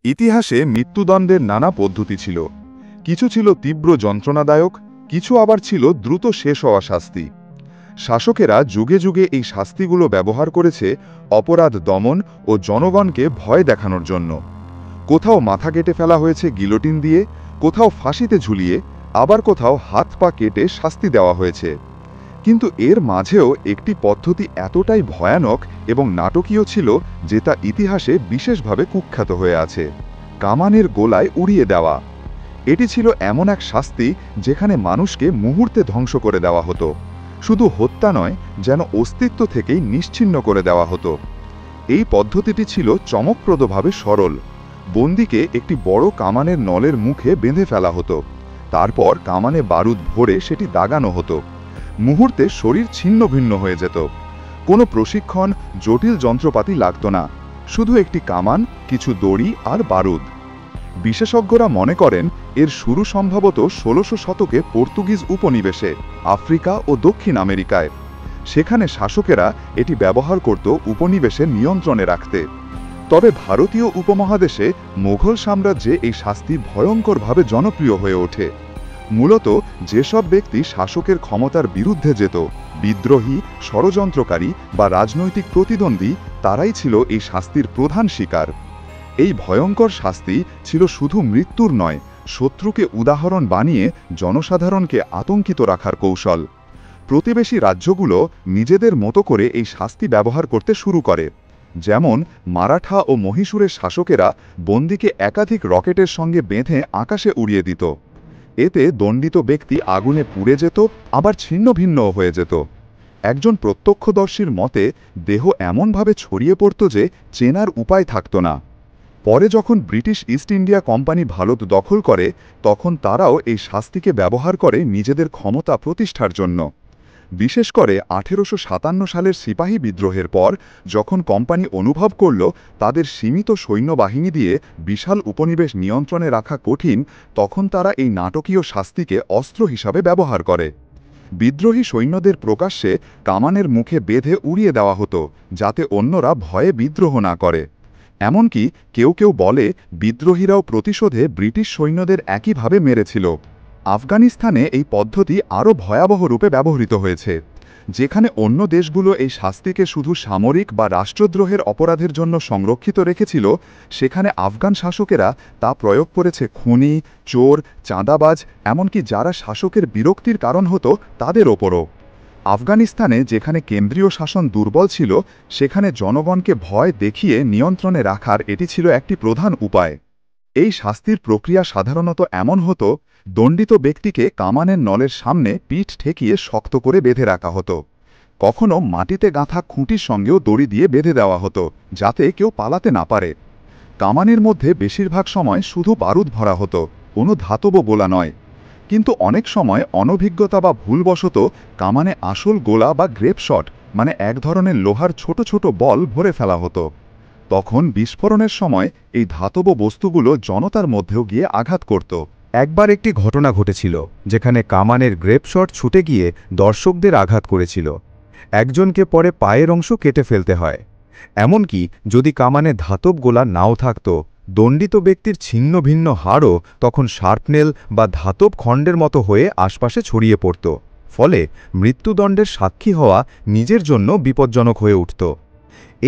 ইতিহাসে মৃত্যুদণ্ডের নানা পদ্ধতি ছিল। কিছু ছিল তীব্র যন্ত্রণাদায়ক, কিছু আবার ছিল দ্রুত শেষ হওয়া শাস্তি। শাসকেরা যুগে যুগে এই শাস্তিগুলো ব্যবহার করেছে অপরাধ দমন ও জনগণকে ভয় দেখানোর জন্য। কোথাও মাথা কেটে ফেলা হয়েছে গিলোটিন দিয়ে, কোথাও ফাঁসিতে ঝুলিয়ে, আবার কোথাও হাত পা কেটে শাস্তি দেওয়া হয়েছে। কিন্তু এর মাঝেও একটি পদ্ধতি এতটাই ভয়ানক এবং নাটকীয় ছিল যে তা ইতিহাসে বিশেষভাবে কুখ্যাত হয়ে আছে: কামানের গোলায় উড়িয়ে দেওয়া। এটি ছিল এমন এক শাস্তি যেখানে মানুষকে মুহূর্তে ধ্বংস করে দেওয়া হতো। শুধু হত্যা নয়, যেন অস্তিত্ব থেকেই নিশ্চিহ্ন করে দেওয়া হতো। এই পদ্ধতিটি ছিল চমকপ্রদভাবে সরল। বন্দীকে একটি বড় কামানের নলের মুখে বেঁধে ফেলা হতো। তারপর কামানে বারুদ ভরে সেটি দাগানো হতো। মুহূর্তে শরীর ছিন্ন ভিন্ন হয়ে যেত। কোনো প্রশিক্ষণ, জটিল যন্ত্রপাতি লাগত না, শুধু একটি কামান, কিছু দড়ি আর বারুদ। বিশেষজ্ঞরা মনে করেন এর শুরু সম্ভবত ১৬০০ শতকে পর্তুগিজ উপনিবেশে, আফ্রিকা ও দক্ষিণ আমেরিকায়। সেখানে শাসকেরা এটি ব্যবহার করত উপনিবেশের নিয়ন্ত্রণে রাখতে। তবে ভারতীয় উপমহাদেশে মোগল সাম্রাজ্যে এই শাস্তি ভয়ঙ্করভাবে জনপ্রিয় হয়ে ওঠে। মূলত যেসব ব্যক্তি শাসকের ক্ষমতার বিরুদ্ধে যেত, বিদ্রোহী, ষড়যন্ত্রকারী বা রাজনৈতিক প্রতিদ্বন্দ্বী, তারাই ছিল এই শাস্তির প্রধান শিকার। এই ভয়ঙ্কর শাস্তি ছিল শুধু মৃত্যুর নয়, শত্রুকে উদাহরণ বানিয়ে জনসাধারণকে আতঙ্কিত রাখার কৌশল। প্রতিবেশী রাজ্যগুলো নিজেদের মতো করে এই শাস্তি ব্যবহার করতে শুরু করে। যেমন মারাঠা ও মহীশূরের শাসকেরা বন্দীকে একাধিক রকেটের সঙ্গে বেঁধে আকাশে উড়িয়ে দিত। এতে দণ্ডিত ব্যক্তি আগুনে পুড়ে যেত, আবার ছিন্ন ভিন্নও হয়ে যেত। একজন প্রত্যক্ষদর্শীর মতে দেহ এমনভাবে ছড়িয়ে পড়ত যে চেনার উপায় থাকত না। পরে যখন British east India company Bharat দখল করে, তখন তারাও এই শাস্তিকে ব্যবহার করে নিজেদের ক্ষমতা প্রতিষ্ঠার জন্য। বিশেষ করে ১৮৫৭ সালের সিপাহী বিদ্রোহের পর, যখন কোম্পানি অনুভব করল তাদের সীমিত সৈন্যবাহিনী দিয়ে বিশাল উপনিবেশ নিয়ন্ত্রণে রাখা কঠিন, তখন তারা এই নাটকীয় শাস্তিকে অস্ত্র হিসাবে ব্যবহার করে। বিদ্রোহী সৈন্যদের প্রকাশ্যে কামানের মুখে বেঁধে উড়িয়ে দেওয়া হতো, যাতে অন্যরা ভয়ে বিদ্রোহ না করে। এমনকি কেউ কেউ বলে বিদ্রোহীরাও প্রতিশোধে ব্রিটিশ সৈন্যদের একইভাবে মেরেছিল। আফগানিস্তানে এই পদ্ধতি আরও ভয়াবহ রূপে ব্যবহৃত হয়েছে। যেখানে অন্য দেশগুলো এই শাস্তিকে শুধু সামরিক বা রাষ্ট্রদ্রোহের অপরাধের জন্য সংরক্ষিত রেখেছিল, সেখানে আফগান শাসকেরা তা প্রয়োগ করেছে খুনি, চোর, চাঁদাবাজ, এমনকি যারা শাসকের বিরক্তির কারণ হতো তাদের ওপরও। আফগানিস্তানে যেখানে কেন্দ্রীয় শাসন দুর্বল ছিল, সেখানে জনগণকে ভয় দেখিয়ে নিয়ন্ত্রণে রাখার এটি ছিল একটি প্রধান উপায়। এই শাস্তির প্রক্রিয়া সাধারণত এমন হতো: দণ্ডিত ব্যক্তিকে কামানের নলের সামনে পিঠ ঠেকিয়ে শক্ত করে বেঁধে রাখা হতো। কখনো মাটিতে গাঁথা খুঁটির সঙ্গেও দড়ি দিয়ে বেঁধে দেওয়া হতো, যাতে কেউ পালাতে না পারে। কামানের মধ্যে বেশিরভাগ সময় শুধু বারুদ ভরা হতো, কোনো ধাতব গোলা নয়। কিন্তু অনেক সময় অনভিজ্ঞতা বা ভুলবশত কামানে আসল গোলা বা গ্রেপ শট, মানে এক ধরনের লোহার ছোট ছোট বল ভরে ফেলা হতো। তখন বিস্ফোরণের সময় এই ধাতব বস্তুগুলো জনতার মধ্যেও গিয়ে আঘাত করত। একবার একটি ঘটনা ঘটেছিল যেখানে কামানের গ্রেপ শট ছুটে গিয়ে দর্শকদের আঘাত করেছিল। একজনকে পরে পায়ের অংশ কেটে ফেলতে হয়। এমনকি যদি কামানে ধাতব গোলা নাও থাকত, দণ্ডিত ব্যক্তির ছিন্ন ভিন্ন হাড়ও তখন শার্পনেল বা ধাতব খণ্ডের মতো হয়ে আশপাশে ছড়িয়ে পড়ত। ফলে মৃত্যুদণ্ডের সাক্ষী হওয়া নিজের জন্য বিপজ্জনক হয়ে উঠত।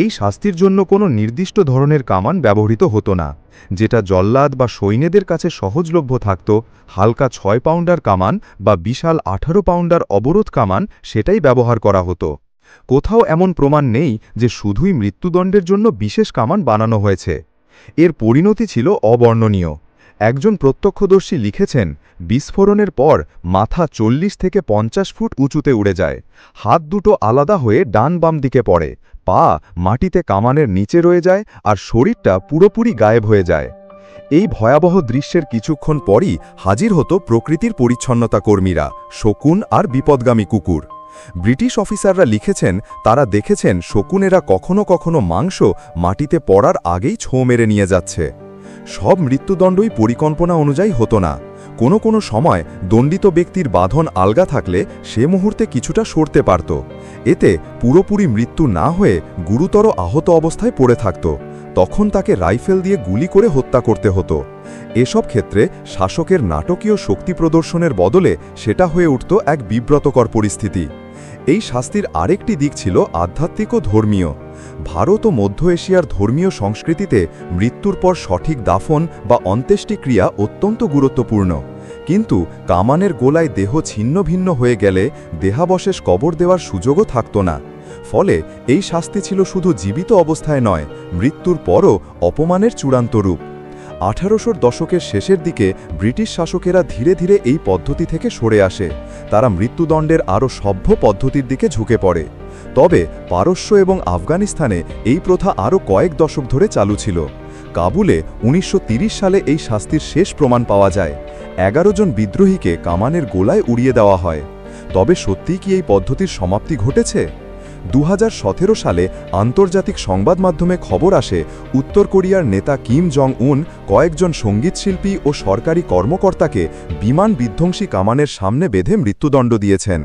এই শাস্তির জন্য কোনো নির্দিষ্ট ধরনের কামান ব্যবহৃত হতো না। যেটা জল্লাদ বা সৈন্যদের কাছে সহজলভ্য থাকত, হালকা ৬ পাউন্ডার কামান বা বিশাল ১৮ পাউন্ডার অবরোধ কামান, সেটাই ব্যবহার করা হতো। কোথাও এমন প্রমাণ নেই যে শুধুই মৃত্যুদণ্ডের জন্য বিশেষ কামান বানানো হয়েছে। এর পরিণতি ছিল অবর্ণনীয়। একজন প্রত্যক্ষদর্শী লিখেছেন, বিস্ফোরণের পর মাথা ৪০ থেকে ৫০ ফুট উঁচুতে উড়ে যায়, হাত দুটো আলাদা হয়ে ডান বাম দিকে পড়ে, পা মাটিতে কামানের নিচে রয়ে যায় আর শরীরটা পুরোপুরি গায়েব হয়ে যায়। এই ভয়াবহ দৃশ্যের কিছুক্ষণ পরই হাজির হতো প্রকৃতির পরিচ্ছন্নতা কর্মীরা, শকুন আর বিপদগামী কুকুর। ব্রিটিশ অফিসাররা লিখেছেন তারা দেখেছেন শকুনেরা কখনো কখনো মাংস মাটিতে পড়ার আগেই ছোঁ মেরে নিয়ে যাচ্ছে। সব মৃত্যুদণ্ডই পরিকল্পনা অনুযায়ী হতো না। কোনো কোনো সময় দণ্ডিত ব্যক্তির বাঁধন আলগা থাকলে সে মুহূর্তে কিছুটা সরতে পারত। এতে পুরোপুরি মৃত্যু না হয়ে গুরুতর আহত অবস্থায় পড়ে থাকত। তখন তাকে রাইফেল দিয়ে গুলি করে হত্যা করতে হতো। এসব ক্ষেত্রে শাসকের নাটকীয় শক্তি প্রদর্শনের বদলে সেটা হয়ে উঠত এক বিব্রতকর পরিস্থিতি। এই শাস্তির আরেকটি দিক ছিল আধ্যাত্মিক ও ধর্মীয়। ভারত ও মধ্য এশিয়ার ধর্মীয় সংস্কৃতিতে মৃত্যুর পর সঠিক দাফন বা অন্ত্যেষ্টিক্রিয়া অত্যন্ত গুরুত্বপূর্ণ। কিন্তু কামানের গোলায় দেহ ছিন্ন ভিন্ন হয়ে গেলে দেহাবশেষ কবর দেওয়ার সুযোগও থাকত না। ফলে এই শাস্তি ছিল শুধু জীবিত অবস্থায় নয়, মৃত্যুর পরও অপমানের চূড়ান্ত রূপ। 1800 দশকের শেষের দিকে ব্রিটিশ শাসকেরা ধীরে ধীরে এই পদ্ধতি থেকে সরে আসে। তারা মৃত্যুদণ্ডের আরও সভ্য পদ্ধতির দিকে ঝুঁকে পড়ে। তবে পারস্য এবং আফগানিস্তানে এই প্রথা আরও কয়েক দশক ধরে চালু ছিল। কাবুলে 1930 সালে এই শাস্তির শেষ প্রমাণ পাওয়া যায়। 11 জন বিদ্রোহীকে কামানের গোলায় উড়িয়ে দেওয়া হয়। তবে সত্যিই কি এই পদ্ধতির সমাপ্তি ঘটেছে? 2017 সালে আন্তর্জাতিক সংবাদ মাধ্যমে খবর আসে উত্তর কোরিয়ার নেতা কিম জং উন কয়েকজন সঙ্গীতশিল্পী ও সরকারি কর্মকর্তাকে বিমান বিধ্বংসী কামানের সামনে বেঁধে মৃত্যুদণ্ড দিয়েছেন।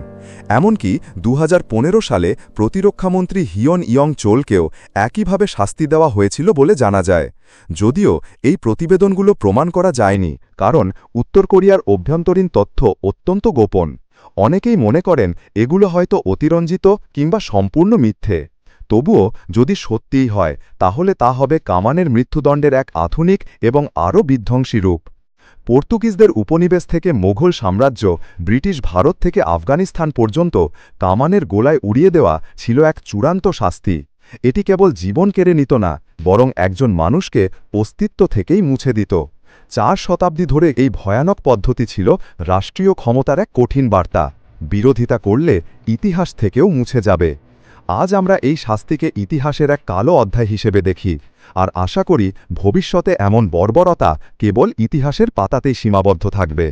এমনকি 2015 সালে প্রতিরক্ষামন্ত্রী হিয়ন ইয়ং চোলকেও একইভাবে শাস্তি দেওয়া হয়েছিল বলে জানা যায়। যদিও এই প্রতিবেদনগুলো প্রমাণ করা যায়নি, কারণ উত্তর কোরিয়ার অভ্যন্তরীণ তথ্য অত্যন্ত গোপন। অনেকেই মনে করেন এগুলো হয়তো অতিরঞ্জিত কিংবা সম্পূর্ণ মিথ্যে। তবুও যদি সত্যিই হয়, তাহলে তা হবে কামানের মৃত্যুদণ্ডের এক আধুনিক এবং আরও বিধ্বংসী রূপ। পর্তুগিজদের উপনিবেশ থেকে মোঘল সাম্রাজ্য, ব্রিটিশ ভারত থেকে আফগানিস্তান পর্যন্ত কামানের গোলায় উড়িয়ে দেওয়া ছিল এক চূড়ান্ত শাস্তি। এটি কেবল জীবন কেড়ে নিত না, বরং একজন মানুষকে অস্তিত্ব থেকেই মুছে দিত। 4 শতাব্দী ধরে এই ভয়ানক পদ্ধতি ছিল রাষ্ট্রীয় ক্ষমতার এক কঠিন বার্তা। বিরোধিতা করলে ইতিহাস থেকেও মুছে যাবে। আজ আমরা এই শাস্তিকে ইতিহাসের এক কালো অধ্যায় হিসেবে দেখি, আর আশা করি ভবিষ্যতে এমন বর্বরতা কেবল ইতিহাসের পাতাতেই সীমাবদ্ধ থাকবে।